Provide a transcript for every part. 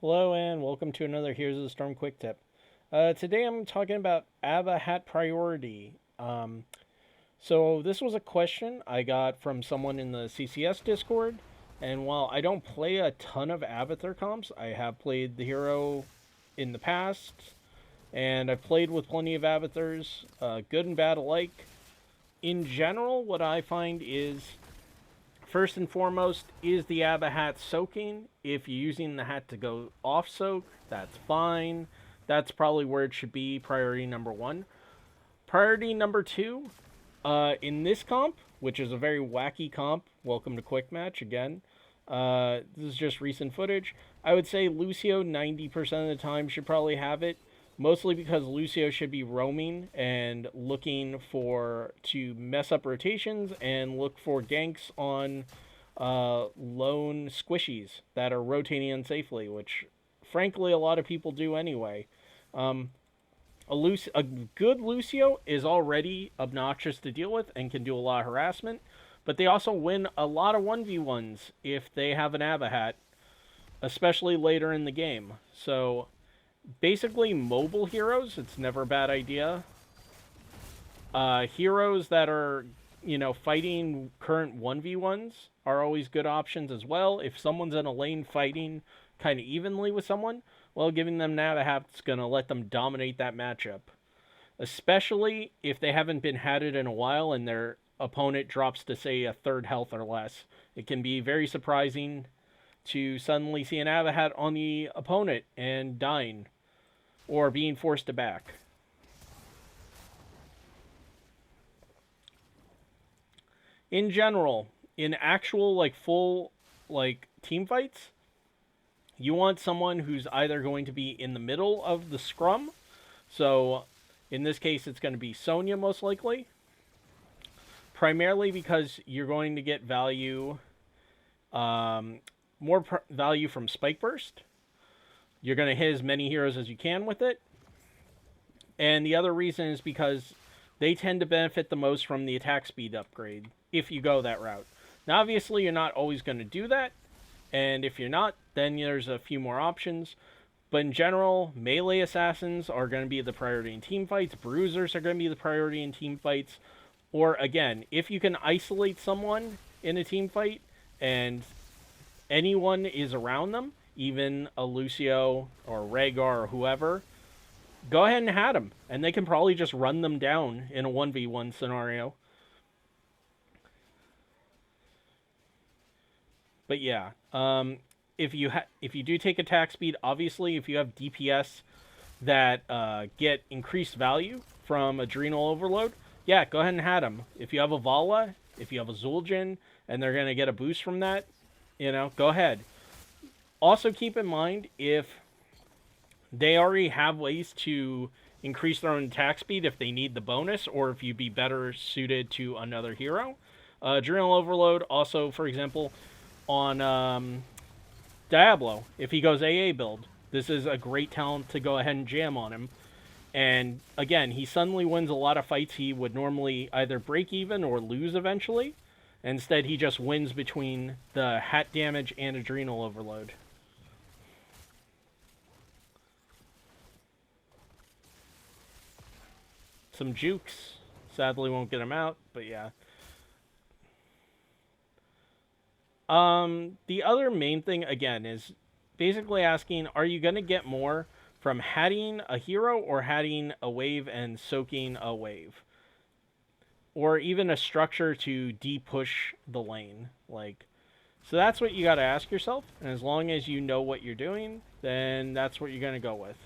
Hello and welcome to another Here's the Storm Quick Tip. Today I'm talking about ABBA hat priority. So this was a question I got from someone in the CCS Discord, and while I don't play a ton of Abathur comps, I have played the hero in the past, and I've played with plenty of Abathurs, good and bad alike. In general, what I find is first and foremost, is the ABBA hat soaking? If you're using the hat to go off soak, that's fine. That's probably where it should be, priority number one. Priority number two, in this comp, which is a very wacky comp, welcome to Quick Match again. This is just recent footage. I would say Lucio 90% of the time should probably have it, mostly because Lucio should be roaming and looking to mess up rotations and look for ganks on lone squishies that are rotating unsafely, which frankly a lot of people do anyway. A good Lucio is already obnoxious to deal with and can do a lot of harassment, but they also win a lot of 1v1s if they have an ABBA hat, especially later in the game. So basically, mobile heroes, it's never a bad idea. Heroes that are, fighting current 1v1s are always good options as well. If someone's in a lane fighting kind of evenly with someone, well, giving them Navahat's going to let them dominate that matchup. Especially if they haven't been hatted in a while and their opponent drops to, say, a third health or less. It can be very surprising to suddenly see an Avahat on the opponent and dying or being forced to back. In general, in actual full team fights, you want someone who's either going to be in the middle of the scrum. So in this case, it's going to be Sonya most likely. Primarily because you're going to get value, value from Spike Burst. You're going to hit as many heroes as you can with it. And the other reason is because they tend to benefit the most from the attack speed upgrade if you go that route. Now, obviously, you're not always going to do that. And if you're not, then there's a few more options. But in general, melee assassins are going to be the priority in team fights. Bruisers are going to be the priority in team fights. Or, again, if you can isolate someone in a team fight and anyone is around them, even a Lucio or Rhaegar or whoever, go ahead and hat them. And they can probably just run them down in a 1v1 scenario. But yeah, if you do take attack speed, obviously, if you have DPS that get increased value from Adrenal Overload, yeah, go ahead and hat them. If you have a Vala, if you have a Zul'jin, and they're going to get a boost from that, go ahead. Also keep in mind, if they already have ways to increase their own attack speed if they need the bonus, or if you'd be better suited to another hero. Adrenal Overload also, for example, on Diablo, if he goes AA build, this is a great talent to go ahead and jam on him. And again, he suddenly wins a lot of fights he would normally either break even or lose eventually. Instead, he just wins between the hat damage and Adrenal Overload. Some jukes. Sadly won't get him out, but yeah. The other main thing, again, is basically asking, are you going to get more from hatting a hero or hatting a wave and soaking a wave? Or even a structure to de-push the lane. So that's what you got to ask yourself. And as long as you know what you're doing, then that's what you're going to go with.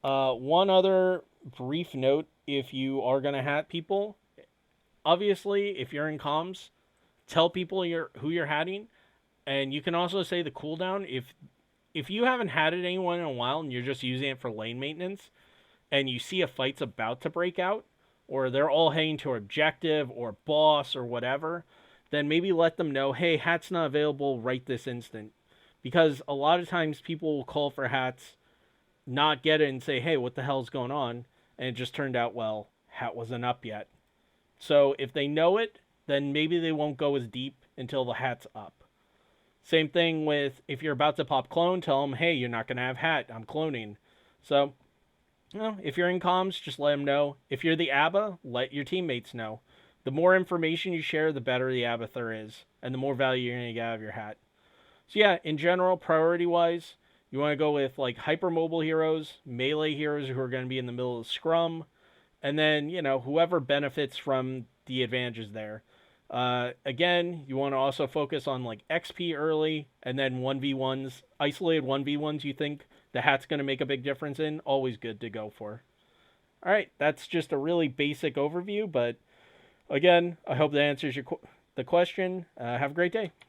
One other brief note, if you are going to hat people, obviously, if you're in comms, tell people who you're hatting, and you can also say the cooldown. If you haven't hatted anyone in a while and you're just using it for lane maintenance, and you see a fight's about to break out, or they're all heading to objective or boss or whatever, then maybe let them know, hey, hat's not available right this instant. Because a lot of times people will call for hats, not get it, and say, hey, what the hell's going on? And it just turned out, well, hat wasn't up yet. So if they know it, then maybe they won't go as deep until the hat's up. Same thing with if you're about to pop clone, tell them, hey, you're not going to have hat. I'm cloning. So, if you're in comms, just let them know. If you're the ABA, let your teammates know. The more information you share, the better the Abathur is, and the more value you're going to get out of your hat. So yeah, in general, priority-wise, you want to go with like hypermobile heroes, melee heroes who are going to be in the middle of the scrum, and then, whoever benefits from the advantages there. Again, you want to also focus on like XP early, and then 1v1s, isolated 1v1s you think the hat's going to make a big difference in, always good to go for. All right, that's just a really basic overview, but again, I hope that answers the question. Have a great day.